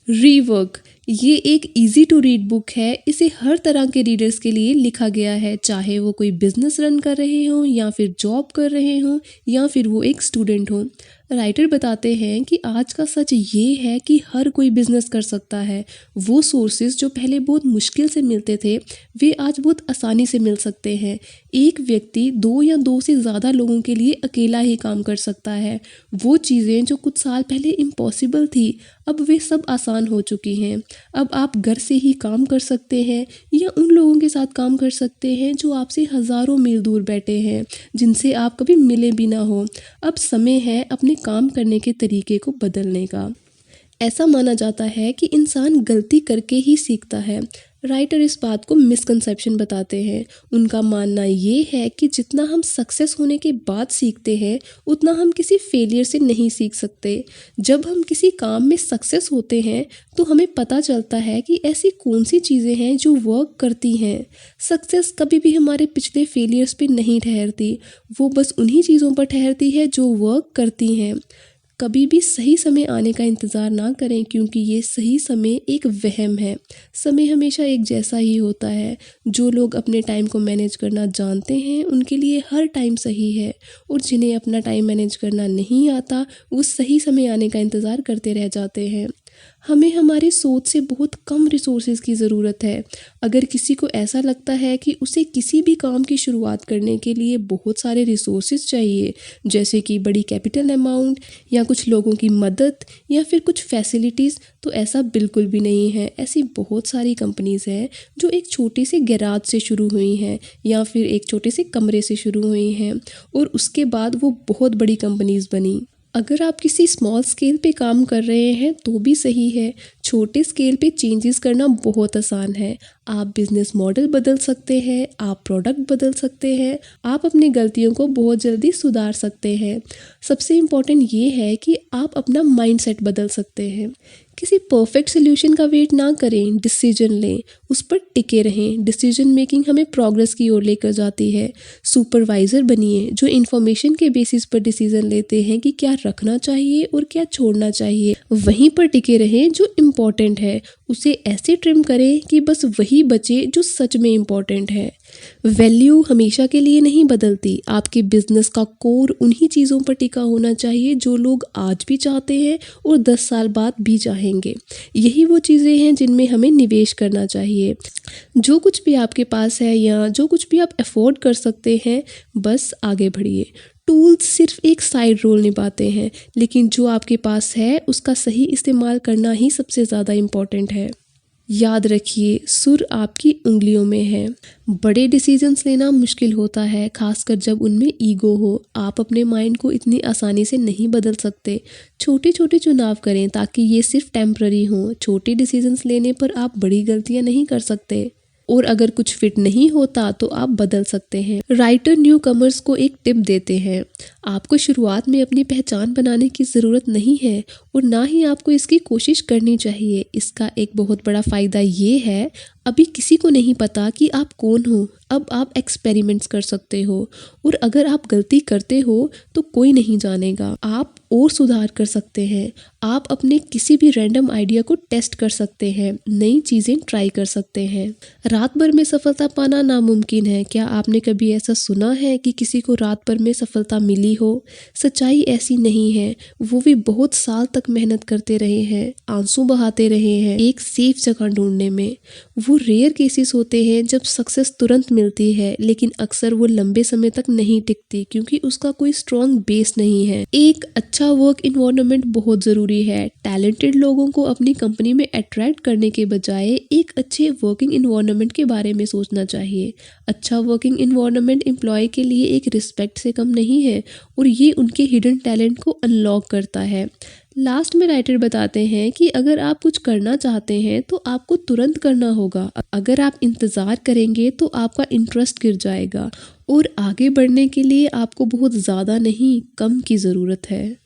Rework ये एक easy to read book है। इसे हर तरह के रीडर्स के लिए लिखा गया है, चाहे वो कोई बिजनेस रन कर रहे हों या फिर जॉब कर रहे हों या फिर वो एक स्टूडेंट हो। राइटर बताते हैं कि आज का सच ये है कि हर कोई बिजनेस कर सकता है। वो सोर्सेज जो पहले बहुत मुश्किल से मिलते थे वे आज बहुत आसानी से मिल सकते हैं। एक व्यक्ति 2 या 2 से ज़्यादा लोगों के लिए अकेला ही काम कर सकता है। वो चीज़ें जो कुछ साल पहले इम्पॉसिबल थी अब वे सब आसान हो चुकी हैं। अब आप घर से ही काम कर सकते हैं या उन लोगों के साथ काम कर सकते हैं जो आपसे हज़ारों मील दूर बैठे हैं, जिनसे आप कभी मिले भी ना हो। अब समय है अपने काम करने के तरीके को बदलने का। ऐसा माना जाता है कि इंसान गलती करके ही सीखता है। राइटर इस बात को मिसकंसेप्शन बताते हैं। उनका मानना ये है कि जितना हम सक्सेस होने के बाद सीखते हैं उतना हम किसी फेलियर से नहीं सीख सकते। जब हम किसी काम में सक्सेस होते हैं तो हमें पता चलता है कि ऐसी कौन सी चीज़ें हैं जो वर्क करती हैं। सक्सेस कभी भी हमारे पिछले फेलियर्स पे नहीं ठहरती, वो बस उन्हीं चीज़ों पर ठहरती है जो वर्क करती हैं। कभी भी सही समय आने का इंतज़ार ना करें, क्योंकि ये सही समय एक वहम है। समय हमेशा एक जैसा ही होता है। जो लोग अपने टाइम को मैनेज करना जानते हैं उनके लिए हर टाइम सही है, और जिन्हें अपना टाइम मैनेज करना नहीं आता वो सही समय आने का इंतज़ार करते रह जाते हैं। हमें हमारी सोच से बहुत कम रिसोर्सेज की ज़रूरत है। अगर किसी को ऐसा लगता है कि उसे किसी भी काम की शुरुआत करने के लिए बहुत सारे रिसोर्सेज चाहिए, जैसे कि बड़ी कैपिटल अमाउंट या कुछ लोगों की मदद या फिर कुछ फैसिलिटीज़, तो ऐसा बिल्कुल भी नहीं है। ऐसी बहुत सारी कंपनीज़ हैं जो एक छोटे से गैराज से शुरू हुई हैं या फिर एक छोटे से कमरे से शुरू हुई हैं और उसके बाद वो बहुत बड़ी कंपनीज़ बनी। अगर आप किसी स्मॉल स्केल पे काम कर रहे हैं तो भी सही है। छोटे स्केल पे चेंजेस करना बहुत आसान है। आप बिजनेस मॉडल बदल सकते हैं, आप प्रोडक्ट बदल सकते हैं, आप अपनी गलतियों को बहुत जल्दी सुधार सकते हैं। सबसे इम्पोर्टेंट ये है कि आप अपना माइंडसेट बदल सकते हैं। किसी परफेक्ट सोल्यूशन का वेट ना करें, डिसीजन लें, उस पर टिके रहें। डिसीजन मेकिंग हमें प्रोग्रेस की ओर लेकर जाती है। सुपरवाइज़र बनिए जो इन्फॉर्मेशन के बेसिस पर डिसीजन लेते हैं कि क्या रखना चाहिए और क्या छोड़ना चाहिए। वहीं पर टिके रहें जो इम्पोर्टेंट है, उसे ऐसे ट्रिम करें कि बस वही बचे जो सच में इम्पोर्टेंट है। वैल्यू हमेशा के लिए नहीं बदलती। आपके बिजनेस का कोर उन्हीं चीज़ों पर टिका होना चाहिए जो लोग आज भी चाहते हैं और 10 साल बाद भी चाहेंगे। यही वो चीज़ें हैं जिनमें हमें निवेश करना चाहिए। जो कुछ भी आपके पास है या जो कुछ भी आप अफोर्ड कर सकते हैं, बस आगे बढ़िए। टूल्स सिर्फ एक साइड रोल निभाते हैं, लेकिन जो आपके पास है उसका सही इस्तेमाल करना ही सबसे ज़्यादा इम्पोर्टेंट है। याद रखिए, सुर आपकी उंगलियों में है। बड़े डिसीजंस लेना मुश्किल होता है, खासकर जब उनमें ईगो हो। आप अपने माइंड को इतनी आसानी से नहीं बदल सकते। छोटे छोटे चुनाव करें ताकि ये सिर्फ टेम्पररी हों। छोटे डिसीजंस लेने पर आप बड़ी गलतियां नहीं कर सकते, और अगर कुछ फिट नहीं होता तो आप बदल सकते हैं। राइटर न्यू कमर्स को एक टिप देते हैं। आपको शुरुआत में अपनी पहचान बनाने की ज़रूरत नहीं है और ना ही आपको इसकी कोशिश करनी चाहिए। इसका एक बहुत बड़ा फ़ायदा ये है, अभी किसी को नहीं पता कि आप कौन हो। अब आप एक्सपेरिमेंट्स कर सकते हो, और अगर आप गलती करते हो तो कोई नहीं जानेगा। आप और सुधार कर सकते हैं। आप अपने किसी भी रैंडम आइडिया को टेस्ट कर सकते हैं, नई चीज़ें ट्राई कर सकते हैं। रात भर में सफलता पाना नामुमकिन है। क्या आपने कभी ऐसा सुना है कि किसी को रात भर में सफलता मिली हो? सच्चाई ऐसी नहीं है। वो भी बहुत साल तक मेहनत करते रहे हैं, आंसू बहाते रहे हैं एक सेफ जगह ढूंढने में। वो रेयर केसेस होते हैं जब सक्सेस तुरंत मिलती है, लेकिन अक्सर वो लंबे समय तक नहीं टिकती क्योंकि उसका कोई स्ट्रॉन्ग बेस नहीं है। एक अच्छा वर्क इन्वायरमेंट बहुत ज़रूरी है। टैलेंटेड लोगों को अपनी कंपनी में अट्रैक्ट करने के बजाय एक अच्छे वर्किंग इन्वायरमेंट के बारे में सोचना चाहिए। अच्छा वर्किंग इन्वायरमेंट एम्प्लॉय के लिए एक रिस्पेक्ट से कम नहीं है, और ये उनके हिडन टैलेंट को अनलॉक करता है। लास्ट में राइटर बताते हैं कि अगर आप कुछ करना चाहते हैं तो आपको तुरंत करना होगा। अगर आप इंतज़ार करेंगे तो आपका इंटरेस्ट गिर जाएगा, और आगे बढ़ने के लिए आपको बहुत ज़्यादा नहीं, कम की ज़रूरत है।